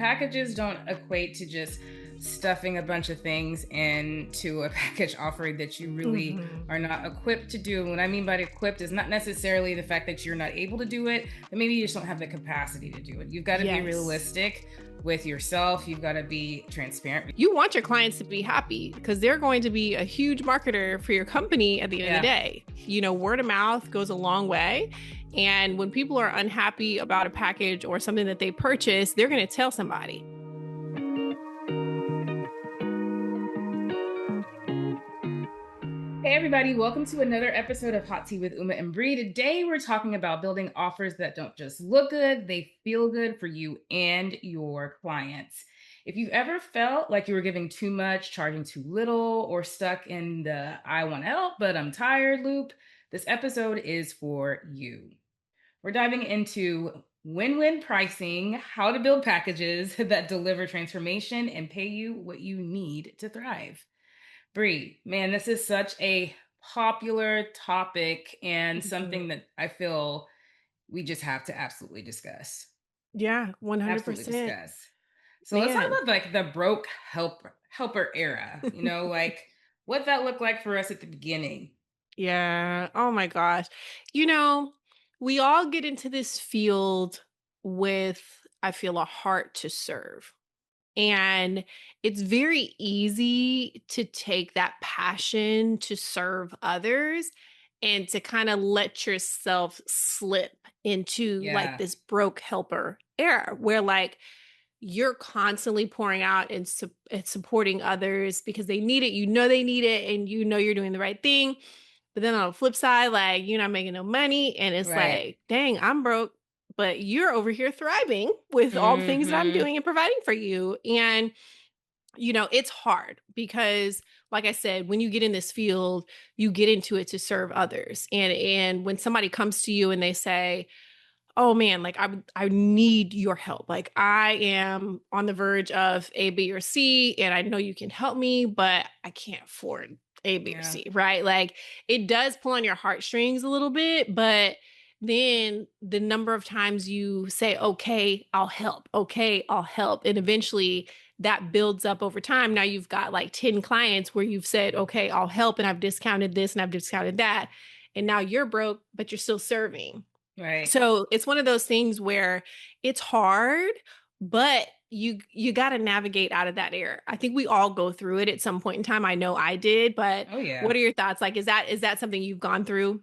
packages don't equate to just stuffing a bunch of things into a package offering that you really Mhm. are not equipped to do. And what I mean by equipped is not necessarily the fact that you're not able to do it, but maybe you just don't have the capacity to do it. You've got to be Yes. realistic with yourself. You've got to be transparent. You want your clients to be happy because they're going to be a huge marketer for your company at the end of the Yeah. day. Word of mouth goes a long way. And when people are unhappy about a package or something that they purchase, they're going to tell somebody. Hey everybody, welcome to another episode of Hot Tea with Uma and Bri. Today we're talking about building offers that don't just look good, they feel good for you and your clients. If you've ever felt like you were giving too much, charging too little, or stuck in the I want help but I'm tired loop, this episode is for you. We're diving into win-win pricing, how to build packages that deliver transformation and pay you what you need to thrive. Bri, man, this is such a popular topic and something Mhm. that I feel we just have to absolutely discuss. Yeah, Absolutely 100%. discuss. So let's talk Man. about like the broke helper era, like what that looked like for us at the beginning. Yeah. Oh my gosh. You know, we all get into this field with, I feel, a heart to serve. And it's very easy to take that passion to serve others and to kind of let yourself slip into like Yeah, this broke helper era where like you're constantly pouring out and, and supporting others because they need it. You know they need it and you know you're doing the right thing. But then on the flip side, like you're not making no money and it's right. like, dang, I'm broke, but you're over here thriving with all the things that I'm Mm-hmm. doing and providing for you. And it's hard because like I said, when you get in this field, you get into it to serve others. And when somebody comes to you and they say, "Oh man, like I need your help. Like I am on the verge of A, B, or C, and I know you can help me, but I can't afford A, B, or Yeah, C," right? Like it does pull on your heartstrings a little bit, but then the number of times you say, "Okay, I'll help. Okay, I'll help," and eventually that builds up over time. Now you've got like 10 clients where you've said, "Okay, I'll help," and I've discounted this and I've discounted that. And now you're broke, but you're still serving. right. So it's one of those things where it's hard, but you got to navigate out of that era. I think we all go through it at some point in time. I know I did, but Oh yeah. what are your thoughts? Like, is that something you've gone through?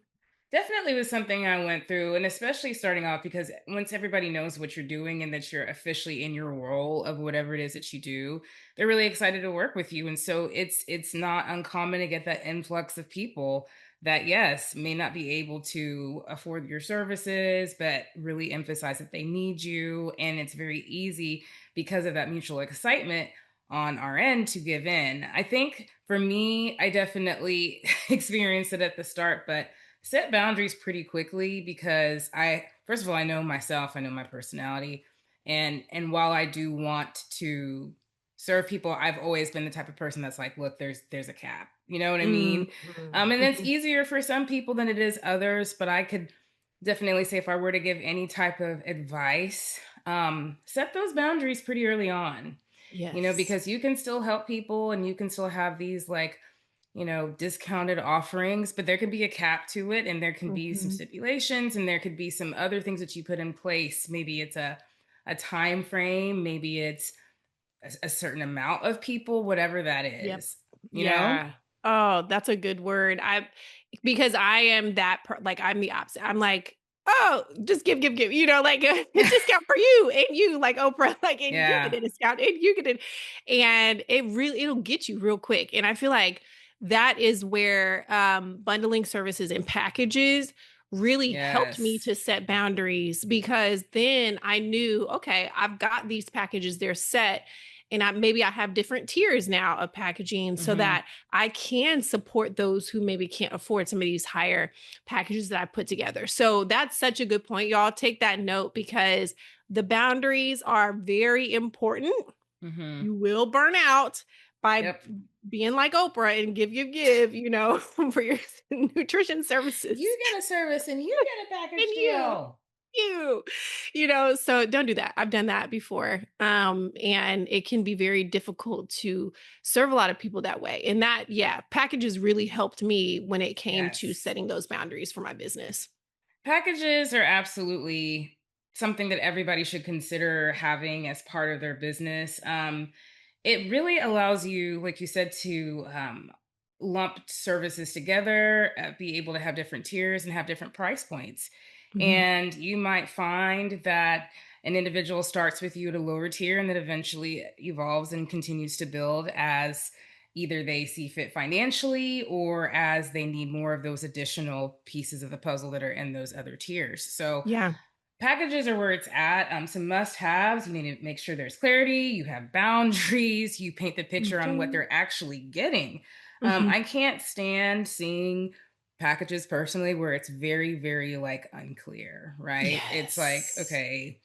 Definitely was something I went through, and especially starting off because once everybody knows what you're doing and that you're officially in your role of whatever it is that you do, they're really excited to work with you. And so it's not uncommon to get that influx of people that yes, may not be able to afford your services, but really emphasize that they need you. And it's very easy because of that mutual excitement on our end to give in. I think for me, I definitely experienced it at the start, but set boundaries pretty quickly because I first of all I know myself, I know my personality, and while I do want to serve people, I've always been the type of person that's like, look, there's a cap. You know what I Mhm. mean? And it's easier for some people than it is others, but I could definitely say if I were to give any type of advice, set those boundaries pretty early on. Yes. Because you can still help people and you can still have these like discounted offerings, but there could be a cap to it and there can be some Mhm. stipulations and there could be some other things that you put in place. Maybe it's a time frame, maybe it's a certain amount of people, whatever that Yep. is, you know? Yeah. Oh, that's a good word. Because I am like I'm the opposite. I'm like, oh, just give, like a discount for you and you like Oprah, like, and you Yeah. get a discount and you get it. And it'll get you real quick. And I feel like that is where bundling services and packages really helped me Yes. to set boundaries because then I knew, okay, I've got these packages, they're set and maybe I have different tiers now of packaging so Hmm. that I can support those who maybe can't afford some of these higher packages that I put together. So that's such a good point. Y'all take that note because the boundaries are very important. Hmm. You will burn out by Yep. being like Oprah and give, for your nutrition services. You get a service and you get a And package you deal. you. So don't do that. I've done that before. And it can be very difficult to serve a lot of people that way. And that, yeah, packages really helped me when it came to Yes. setting those boundaries for my business. Packages are absolutely something that everybody should consider having as part of their business. It really allows you, like you said, to lump services together, be able to have different tiers and have different price points. Mhm. And you might find that an individual starts with you at a lower tier and then eventually evolves and continues to build as either they see fit financially or as they need more of those additional pieces of the puzzle that are in those other tiers. So Yeah. packages are where it's at. Some must haves. You need to make sure there's clarity, you have boundaries, you paint the picture on what Okay. they're actually getting. Mhm. I can't stand seeing packages personally where it's very, very like unclear, right? It's like, Yes. okay,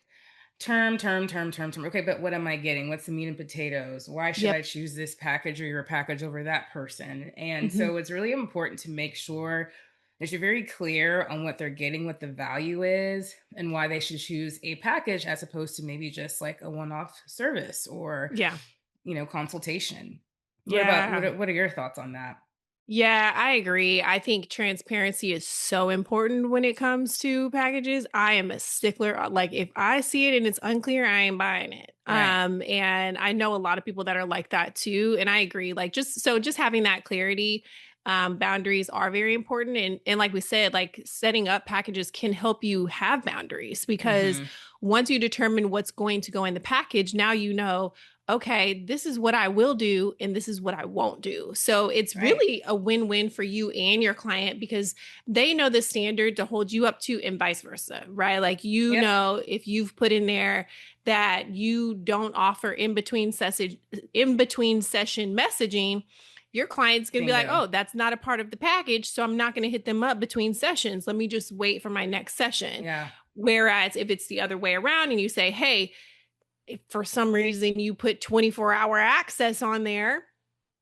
term. Okay, but what am I getting? What's the meat and potatoes? Why should Yep. I choose this package or your package over that person? And Mhm. so it's really important to make sure that you're very clear on what they're getting, what the value is, and why they should choose a package as opposed to maybe just like a one-off service or, Yeah. consultation. Yeah. What are your thoughts on that? Yeah, I agree. I think transparency is so important when it comes to packages. I am a stickler. Like if I see it and it's unclear, I ain't buying it. Right. And I know a lot of people that are like that too. And I agree. Like just having that clarity, boundaries are very important. And like we said, like setting up packages can help you have boundaries because Mhm. once you determine what's going to go in the package, now you know okay, this is what I will do and this is what I won't do. So it's Right. really a win win for you and your client because they know the standard to hold you up to and vice versa, right? Like, Yep. if you've put in there that you don't offer in between session messaging, your client's going to be like, Bingo. oh, that's not a part of the package. So I'm not going to hit them up between sessions. Let me just wait for my next session. Yeah. Whereas if it's the other way around and you say, hey, if for some reason you put 24-hour access on there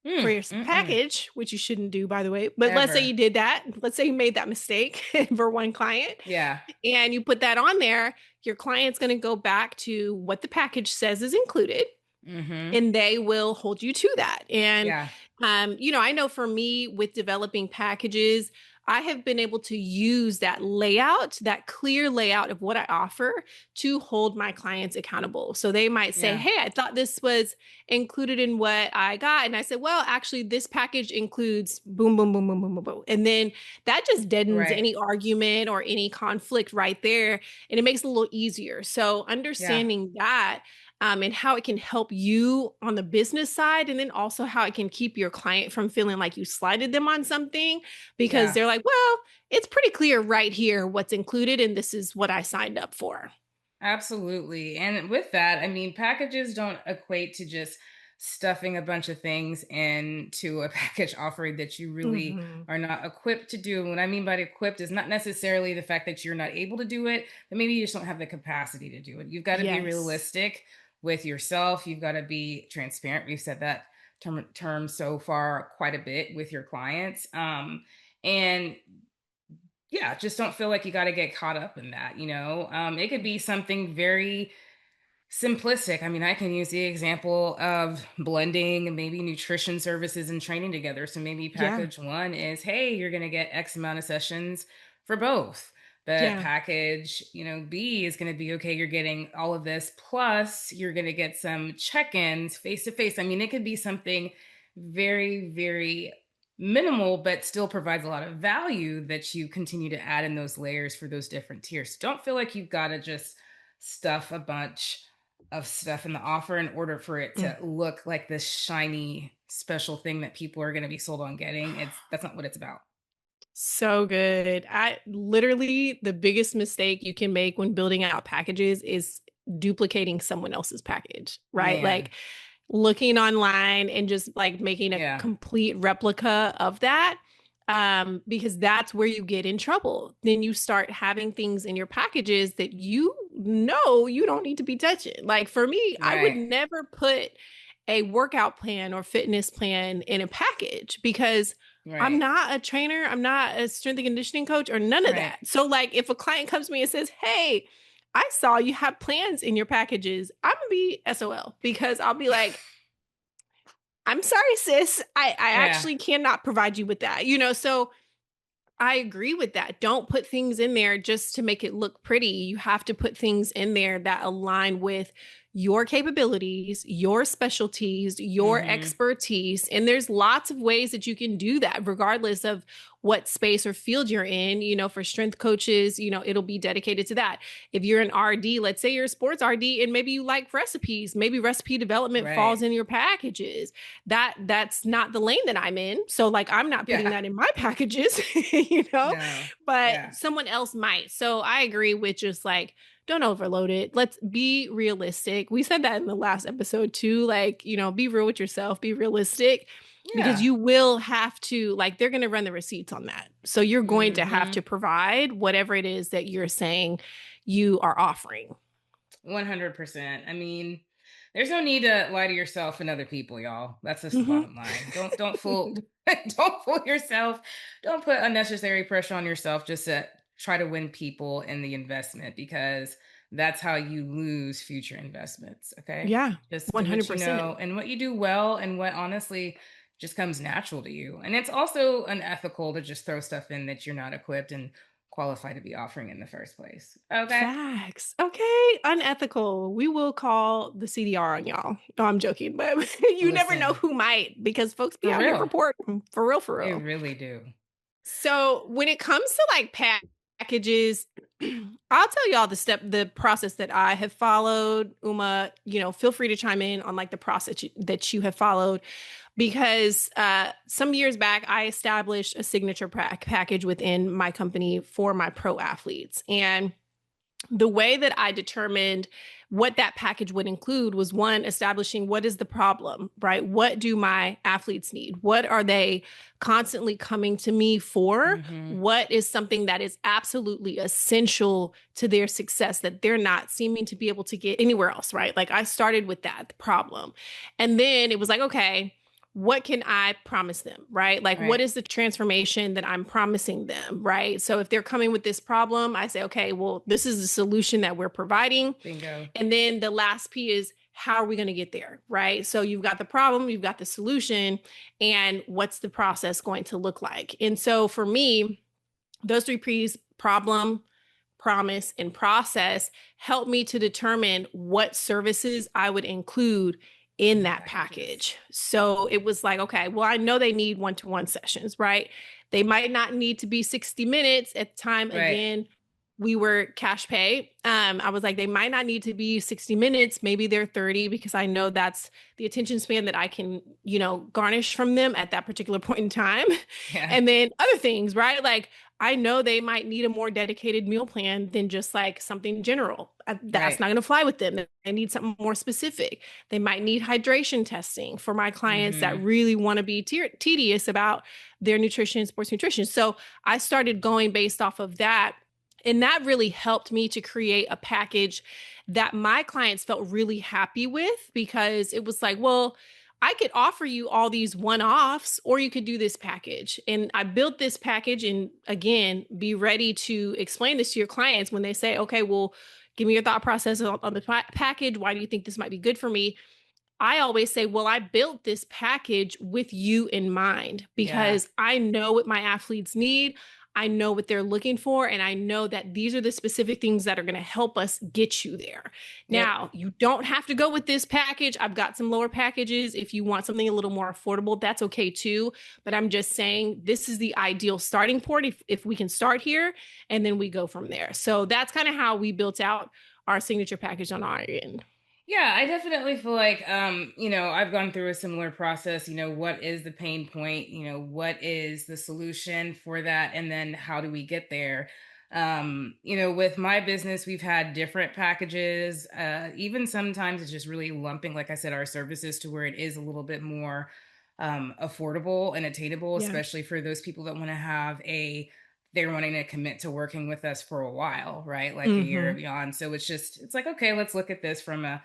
for Mm, your mm-mm. package, which you shouldn't do, by the way, but let's say Ever. you did that. Let's say you made that mistake for one client Yeah. and you put that on there, your client's going to go back to what the package says is included Mhm. and they will hold you to that. And, Yeah. I know for me with developing packages, I have been able to use that layout, that clear layout of what I offer to hold my clients accountable. So they might say, Yeah. hey, I thought this was included in what I got. And I said, well, actually, this package includes boom, boom, boom, boom, boom, boom, boom. And then that just deadens Right. any argument or any conflict right there. And it makes it a little easier. So Yeah. understanding that and how it can help you on the business side, and then also how it can keep your client from feeling like you slighted them on something because Yeah. they're like, well, it's pretty clear right here what's included, and this is what I signed up for. Absolutely. And with that, I mean, packages don't equate to just stuffing a bunch of things into a package offering that you really Hmm. are not equipped to do. And what I mean by equipped is not necessarily the fact that you're not able to do it, but maybe you just don't have the capacity to do it. You've got to be Yes. realistic with yourself. You've got to be transparent. We've said that term so far quite a bit with your clients. And yeah, just don't feel like you got to get caught up in that. It could be something very simplistic. I mean, I can use the example of blending maybe nutrition services and training together. So maybe Yeah. package one is, hey, you're going to get X amount of sessions for both. But Yeah. package, B is going to be, okay, you're getting all of this, plus you're going to get some check-ins face to face. I mean, it could be something very, very minimal, but still provides a lot of value that you continue to add in those layers for those different tiers. Don't feel like you've got to just stuff a bunch of stuff in the offer in order for it Mm. to look like this shiny special thing that people are going to be sold on getting. That's not what it's about. So good. I literally the biggest mistake you can make when building out packages is duplicating someone else's package, right? Man. Like looking online and just like making a Yeah. complete replica of that because that's where you get in trouble. Then you start having things in your packages that you know you don't need to be touching. Like for me, I would Right. never put a workout plan or fitness plan in a package because I'm Right. not a trainer, I'm not a strength and conditioning coach or none of Right. that. So like if a client comes to me and says, "Hey, I saw you have plans in your packages. I'm gonna be SOL because I'll be like, I'm sorry, sis. I Yeah. actually cannot provide you with that. So I agree with that. Don't put things in there just to make it look pretty. You have to put things in there that align with your capabilities, your specialties, your Mhm. expertise. And there's lots of ways that you can do that, regardless of what space or field you're in. For strength coaches, it'll be dedicated to that. If you're an RD, let's say you're a sports RD and maybe you like recipes, maybe recipe development falls Right. in your packages. That's not the lane that I'm in. So like I'm not putting Yeah. that in my packages, you know, No. but Yeah. someone else might. So I agree with just like don't overload it. Let's be realistic. We said that in the last episode too. Like, be real with yourself, be realistic because Yeah. you will have to like they're going to run the receipts on that. So you're going to have to Mhm. provide whatever it is that you're saying you are offering. 100%. I mean, there's no need to lie to yourself and other people, y'all. That's just the Mhm. bottom line. Don't fool don't fool yourself. Don't put unnecessary pressure on yourself just to try to win people in the investment because that's how you lose future investments, okay? Yeah, Just do what you 100%. know and what you do well and what honestly just comes natural to you. And it's also unethical to just throw stuff in that you're not equipped and qualified to be offering in the first place. Okay? Facts. Okay. Unethical. We will call the CDR on y'all. No, I'm joking, but you never know Listen, who might because folks be for out here real. reporting for real, for They real. really do. So when it comes to like packages, I'll tell y'all the process that I have followed. Uma, feel free to chime in on like the process that you have followed because some years back I established a signature package within my company for my pro athletes. And the way that I determined what that package would include was one, establishing what is the problem, right? What do my athletes need? What are they constantly coming to me for? Mhm. What is something that is absolutely essential to their success that they're not seeming to be able to get anywhere else, right? Like I started with that, the problem. And then it was like, okay, what can I promise them, right? Like, what Right. is the transformation that I'm promising them, right? So, if they're coming with this problem, I say, okay, well, this is the solution that we're providing. Bingo. And then the last P is how are we going to get there, right? So, you've got the problem, you've got the solution, and what's the process going to look like? And so, for me, those three P's problem, promise, and process help me to determine what services I would include in In the that packages. package. So it was like, okay, well, I know they need one to one sessions, right? They might not need to be 60 minutes at the time. Right. Again, we were cash pay. I was like, they might not need to be 60 minutes. Maybe they're 30 because I know that's the attention span that I can, garnish from them at that particular point in time. Yeah. And then other things, right? Like I know they might need a more dedicated meal plan than just like something general. That's Right. not going to fly with them. They need something more specific. They might need hydration testing for my clients that Mhm. really want to be tedious about their nutrition, sports nutrition. So I started going based off of that. And that really helped me to create a package that my clients felt really happy with because it was like, well, I could offer you all these one offs, or you could do this package. And I built this package. And again, be ready to explain this to your clients when they say, okay, well, give me your thought process on the package. Why do you think this might be good for me? I always say, well, I built this package with you in mind Yeah. because I know what my athletes need. I know what they're looking for. And I know that these are the specific things that are going to help us get you there. Yep. Now, you don't have to go with this package. I've got some lower packages. If you want something a little more affordable, that's okay too. But I'm just saying this is the ideal starting point if we can start here and then we go from there. So that's kind of how we built out our signature package on our end. Yeah, I definitely feel like I've gone through a similar process, what is the pain point, what is the solution for that and then how do we get there? With my business, we've had different packages. Even sometimes it's just really lumping, like I said, our services to where it is a little bit more affordable and attainable, Yeah. especially for those people that want to have they're wanting to commit to working with us for a while, right? Like a year or Hmm. beyond. So it's like, okay, let's look at this from a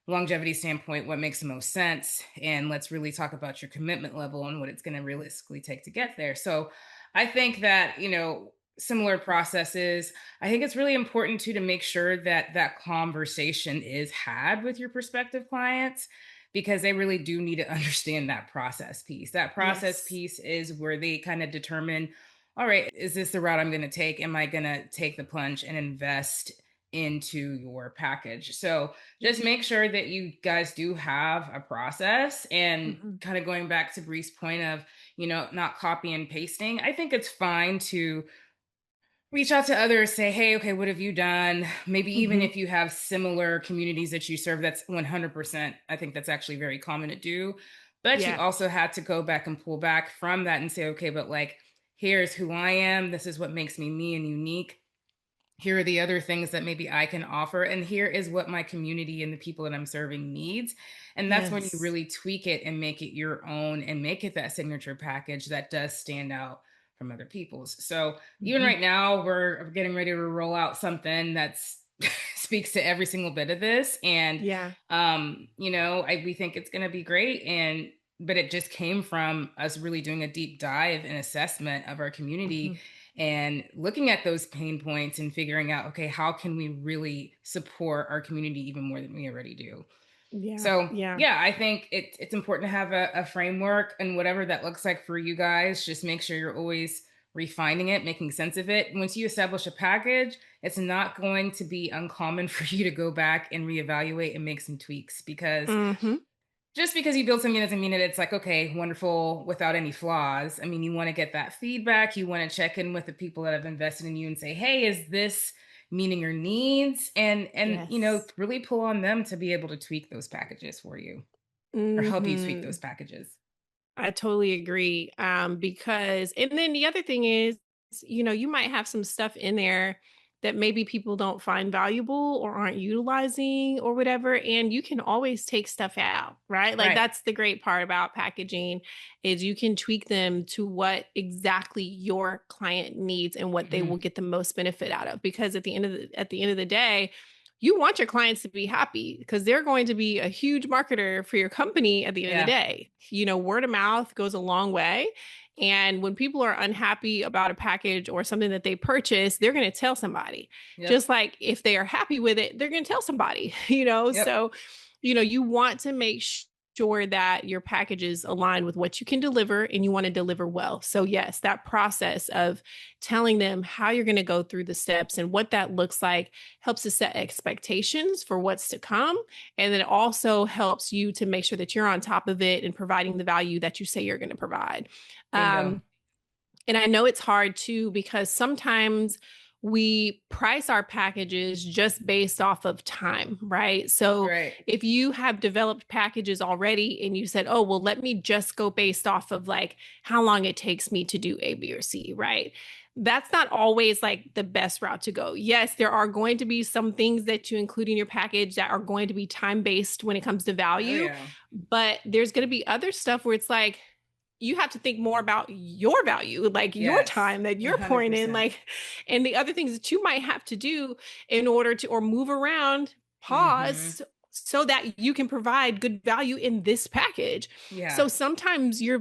longevity standpoint, what makes the most sense. And let's really talk about your commitment level and what it's going to realistically take to get there. So I think that, similar processes. I think it's really important too to make sure that that conversation is had with your prospective clients, because they really do need to understand that process piece. That process Yes. piece is where they kind of determine, all right, is this the route I'm going to take? Am I going to take the plunge and invest into your package? So just Yeah. make sure that you guys do have a process. And Mhm. kind of going back to Bree's point of, not copy and pasting, I think it's fine to reach out to others, say, hey, okay, what have you done? Maybe even Mhm. if you have similar communities that you serve, that's 100%. I think that's actually very common to do. But you Yeah. also had to go back and pull back from that and say, okay, but like, here's who I am. This is what makes me me and unique. Here are the other things that maybe I can offer. And here is what my community and the people that I'm serving needs. And that's when you Yes. really tweak it and make it your own and make it that signature package that does stand out from other people's. So even Mhm. right now, we're getting ready to roll out something that's speaks to every single bit of this. And Yeah. we think it's gonna be great. And but it just came from us really doing a deep dive and assessment of our community Mhm. and looking at those pain points and figuring out, okay, how can we really support our community even more than we already do? Yeah. So Yeah. yeah, I think it's important to have a framework, and whatever that looks like for you guys, just make sure you're always refining it, making sense of it. Once you establish a package, it's not going to be uncommon for you to go back and reevaluate and make some tweaks, because Mhm. just because you build something doesn't mean that it's like, okay, wonderful without any flaws. I mean, you want to get that feedback. You want to check in with the people that have invested in you and say, hey, is this meeting your needs? And Yes. really pull on them to be able to tweak those packages for you, or help you tweak those Mhm. packages. I totally agree. Because, and then the other thing is, you might have some stuff in there that maybe people don't find valuable or aren't utilizing or whatever. And you can always take stuff out, right? Like Right. that's the great part about packaging is you can tweak them to what exactly your client needs and what they will Mhm. get the most benefit out of. Because at the end of the day, you want your clients to be happy because they're going to be a huge marketer for your company at the end of the Yeah. day. Word of mouth goes a long way. And when people are unhappy about a package or something that they purchase, they're going to tell somebody. Yep. Just like if they are happy with it, they're going to tell somebody, Yep. So, you want to make sure that your packages align with what you can deliver and you want to deliver well. So, yes, that process of telling them how you're going to go through the steps and what that looks like helps to set expectations for what's to come. And then it also helps you to make sure that you're on top of it and providing the value that you say you're going to provide. Bingo. Um, and I know it's hard too because sometimes we price our packages just based off of time, right? So Right. if you have developed packages already and you said, oh, well, let me just go based off of like how long it takes me to do A, B, or C, right? That's not always like the best route to go. Yes, there are going to be some things that you include in your package that are going to be time based when it comes to Oh value, yeah. but there's going to be other stuff where it's like, you have to think more about your value, like your Yes. time that you're pouring in, 100%. like, and the other things that you might have to do in order to, or move around, Mhm. pause, so that you can provide good value in this package. Yeah. So sometimes your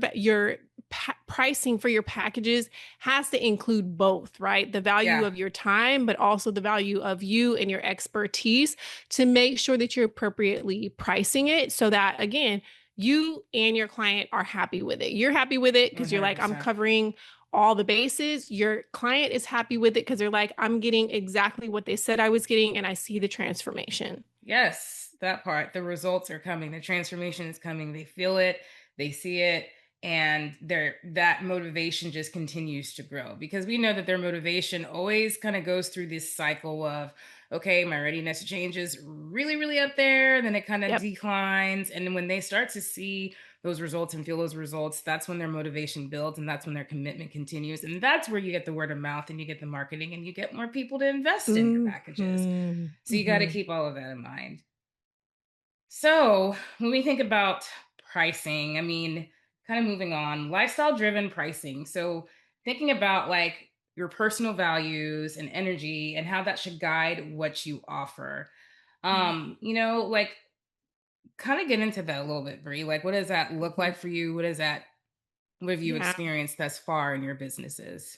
pricing for your packages has to include both, right? The value Yeah. of your time, but also the value of you and your expertise to make sure that you're appropriately pricing it so that, again, you and your client are happy with it. You're happy with it because you're like, I'm 100%. covering all the bases. Your client is happy with it because they're like, I'm getting exactly what they said I was getting, and I see the transformation. Yes, that part. The results are coming. The transformation is coming. They feel it, they see it, and that motivation just continues to grow, because we know that their motivation always kind of goes through this cycle of, okay, my readiness to change is really, really up there, then it kind of Yep. declines. And then when they start to see those results and feel those results, that's when their motivation builds, and that's when their commitment continues. And that's where you get the word of mouth and you get the marketing and you get more people to invest in your packages. Mm-hmm. So you got to Mm-hmm. keep all of that in mind. So when we think about pricing, I mean, kind of moving on, lifestyle driven pricing. So thinking about like your personal values and energy and how that should guide what you offer. Yeah. Like kind of get into that a little bit, Brie. Like what does that look Mm-hmm. like for you? What have you Yeah. experienced thus far in your businesses?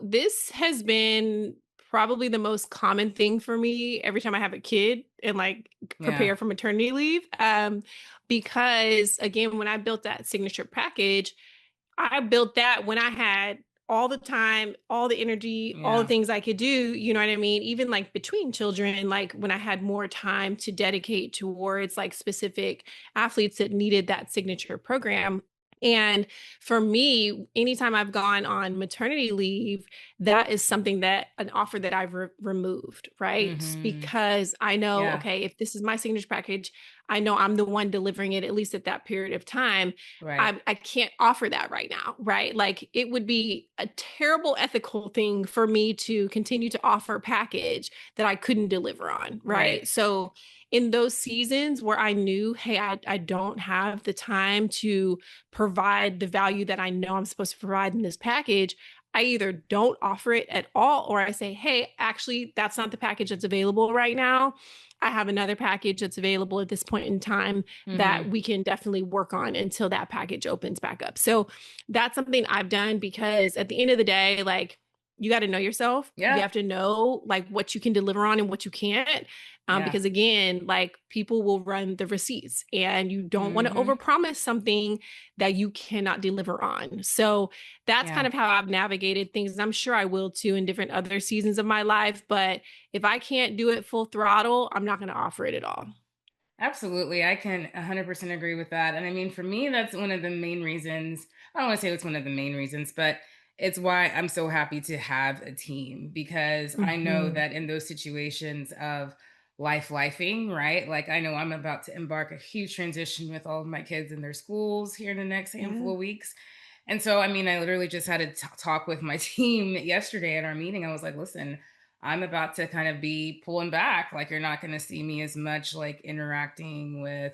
This has been probably the most common thing for me every time I have a kid and like Yeah. prepare for maternity leave. Because again, when I built that signature package, I built that when I had all the time, all the energy, all the Yeah. things I could do, you know what I mean? Even like between children, like when I had more time to dedicate towards like specific athletes that needed that signature program. And for me, anytime I've gone on maternity leave, that is something that an offer that I've removed, right? Mhm. Because I know, Yeah. okay, if this is my signature package, I know I'm the one delivering it, at least at that period of time. Right. I can't offer that right now, right? Like it would be a terrible ethical thing for me to continue to offer a package that I couldn't deliver on, Right. right? So in those seasons where I knew, hey, I don't have the time to provide the value that I know I'm supposed to provide in this package, I either don't offer it at all or I say, hey, actually, that's not the package that's available right now. I have another package that's available at this point in time that Mhm. we can definitely work on until that package opens back up. So that's something I've done because at the end of the day, like you got to know yourself. You Yeah. have to know like what you can deliver on and what you can't. Yeah. Because again, like people will run the receipts and you don't want to Mhm. overpromise something that you cannot deliver on. So that's kind Yeah. of how I've navigated things. I'm sure I will too in different other seasons of my life. But if I can't do it full throttle, I'm not going to offer it at all. Absolutely. I can 100% agree with that. And I mean, for me, that's one of the main reasons. I don't want to say it's one of the main reasons, but it's why I'm so happy to have a team because I know Mhm. that in those situations of lifing, right? Like, I know I'm about to embark a huge transition with all of my kids in their schools here in the next handful Yeah. of weeks. And so, I mean, I literally just had to talk with my team yesterday at our meeting. I was like, listen, I'm about to kind of be pulling back. Like, you're not going to see me as much like interacting with,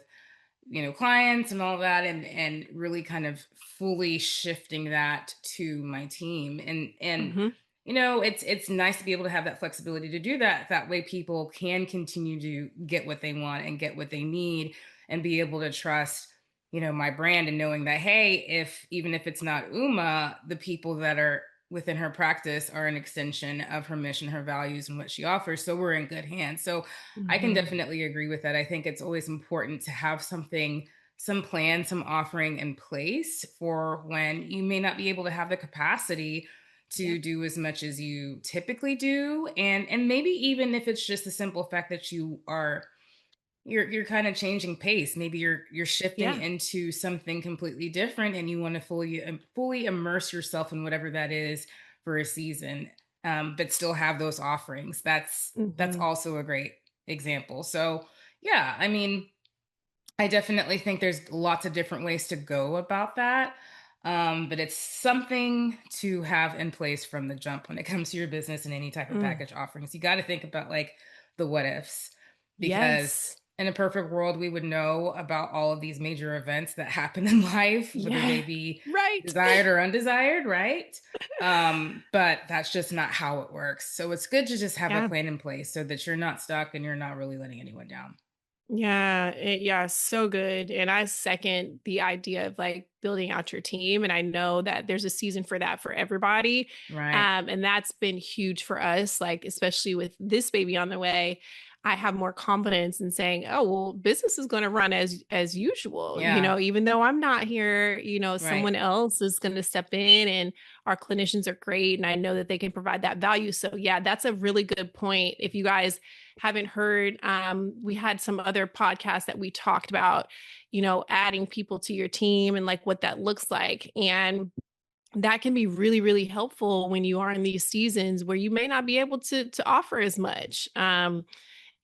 clients and all that, and really kind of fully shifting that to my team. And Mhm. it's nice to be able to have that flexibility to do that. That way people can continue to get what they want and get what they need and be able to trust, my brand, and knowing that, hey, if even if it's not Uma, the people that are within her practice are an extension of her mission, her values, and what she offers. So we're in good hands. So I can Mhm. definitely agree with that. I think it's always important to have something, some plan, some offering in place for when you may not be able to have the capacity to Yep. do as much as you typically do. And maybe even if it's just the simple fact that you're kind of changing pace. Maybe you're shifting Yeah. into something completely different, and you want to fully immerse yourself in whatever that is for a season, but still have those offerings. That's Mhm. also a great example. So yeah, I mean, I definitely think there's lots of different ways to go about that. But it's something to have in place from the jump when it comes to your business and any type of Mm. package offerings. You got to think about like the what ifs, Yes. because in a perfect world, we would know about all of these major events that happen in life, whether they Yeah. be Right. desired or undesired, right? But that's just not how it works. So it's good to just have a Yeah. plan in place so that you're not stuck and you're not really letting anyone down. Yeah, so good. And I second the idea of like building out your team. And I know that there's a season for that for everybody. Right. And that's been huge for us, like, especially with this baby on the way. I have more confidence in saying, oh, well, business is going to run as usual. Yeah. Even though I'm not here, Right. someone else is going to step in and our clinicians are great. And I know that they can provide that value. So yeah, that's a really good point. If you guys haven't heard, we had some other podcasts that we talked about, adding people to your team and like what that looks like. And that can be really, really helpful when you are in these seasons where you may not be able to offer as much.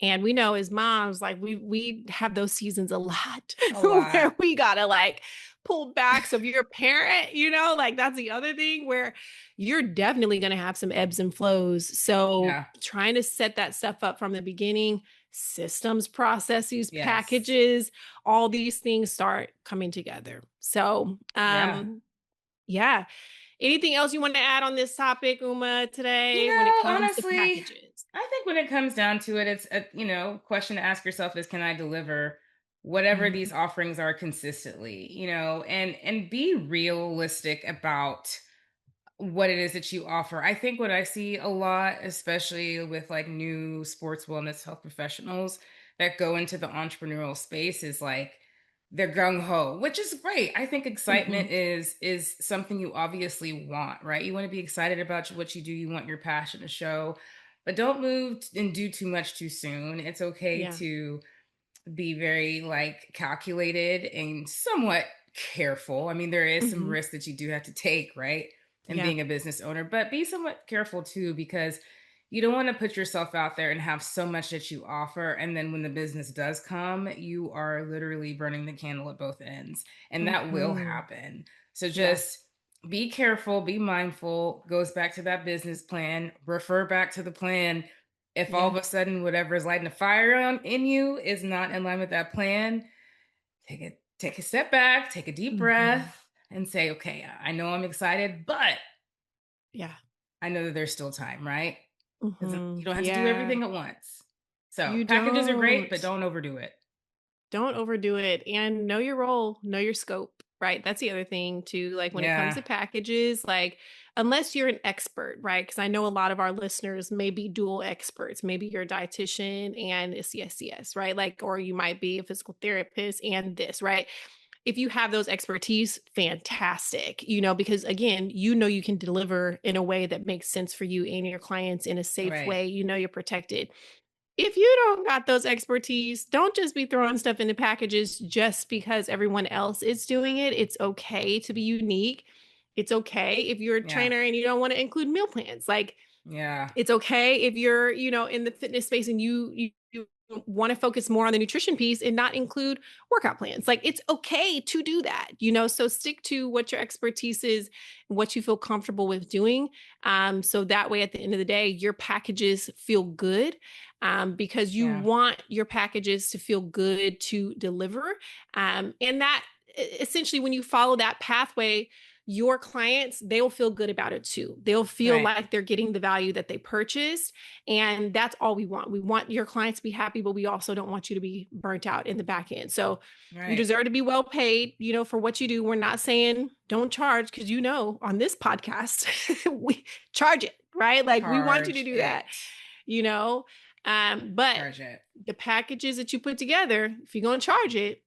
And we know as moms, like we have those seasons a lot A where lot. we gotta like pull back. So if you're a parent, like that's the other thing where you're definitely gonna have some ebbs and flows. So Yeah. trying to set that stuff up from the beginning, systems, processes, Yes. packages, all these things start coming together. So Yeah. yeah. Anything else you want to add on this topic, Uma, today when it comes to Honestly, packages? I think when it comes down to it, it's a, question to ask yourself is, can I deliver whatever these Mhm. offerings are consistently, and be realistic about what it is that you offer. I think what I see a lot, especially with like new sports wellness health professionals that go into the entrepreneurial space, is like they're gung ho, which is great. I think Mhm. excitement is something you obviously want, right? You want to be excited about what you do. You want your passion to show, but don't move and do too much too soon. It's okay Yeah. to be very like calculated and somewhat careful. I mean, there is some Mhm. risk that you do have to take, right? And Yeah. being a business owner, but be somewhat careful too, because you don't want to put yourself out there and have so much that you offer. And then when the business does come, you are literally burning the candle at both ends. And that will Mhm. happen. So Yeah. just be careful, be mindful, goes back to that business plan, refer back to the plan. If all Yeah. of a sudden whatever is lighting a fire in you is not in line with that plan, take a step back, take a deep Mhm. breath, and say, okay, I know I'm excited, but Yeah. I know that there's still time, right? Because you Mhm. don't have to do Yeah. everything at once. So You packages are great, but don't. don't overdo it. Don't overdo it and know your role, know your scope, right? That's the other thing too. Like when it comes Yeah, to packages, like unless you're an expert, right? Because I know a lot of our listeners may be dual experts. Maybe you're a dietitian and a CSCS, right? Like, or you might be a physical therapist and this, right? If you have those expertise, fantastic, because again, you can deliver in a way that makes sense for you and your clients in a safe right. way. You're protected. If you don't got those expertise, don't just be throwing stuff into packages just because everyone else is doing it. It's okay to be unique. It's okay if you're a Yeah, trainer and you don't want to include meal plans. Like yeah, it's okay if you're, in the fitness space and you want to focus more on the nutrition piece and not include workout plans. Like it's okay to do that. So stick to what your expertise is, what you feel comfortable with doing. So that way at the end of the day, your packages feel good. Because you yeah, want your packages to feel good to deliver. And that essentially, when you follow that pathway, your clients, they will feel good about it too. They'll feel right, like they're getting the value that they purchased. And that's all we want. We want your clients to be happy, but we also don't want you to be burnt out in the back end. So you right. deserve to be well paid, for what you do. We're not saying don't charge because on this podcast, we charge it, right? Like we want you to Charge do that, it. you know. But Charge it. the packages that you put together, if you're going to charge it,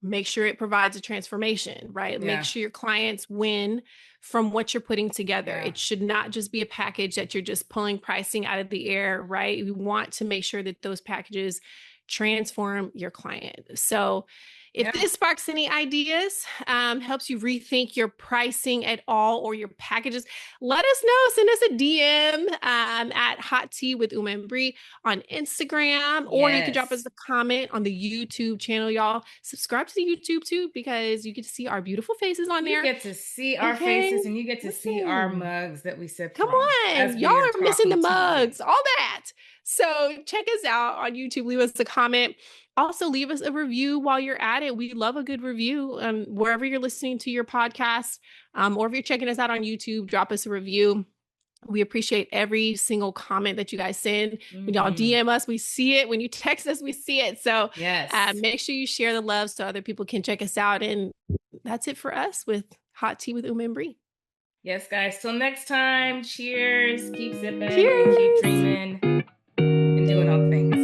make sure it provides a transformation, right? Make Yeah, sure your clients win from what you're putting together. yeah, It should not just be a package that you're just pulling pricing out of the air, right? We want to make sure that those packages transform your client. So, if yeah. this sparks any ideas, helps you rethink your pricing at all or your packages, let us know. Send us a DM at Hot Tea with Uma and Bri on Instagram, or you can drop us Yes. a comment on the YouTube channel, y'all. Subscribe to the YouTube too, because you get to see our beautiful faces on You there. get to see our faces Okay. and you get to see our Listen. mugs that we sip Come from on. as Y'all we are are missing the talking to you. mugs, all that. So check us out on YouTube. Leave us a comment. Also, leave us a review while you're at it. We love a good review. Wherever you're listening to your podcast, or if you're checking us out on YouTube, drop us a review. We appreciate every single comment that you guys send. When y'all Hmm. DM us, we see it. When you text us, we see it. So Yes. make sure you share the love so other people can check us out. And that's it for us with Hot Tea with Uma and Bri. Yes, guys. Till next time, cheers. Keep sipping and keep Cheers. dreaming and doing all the things.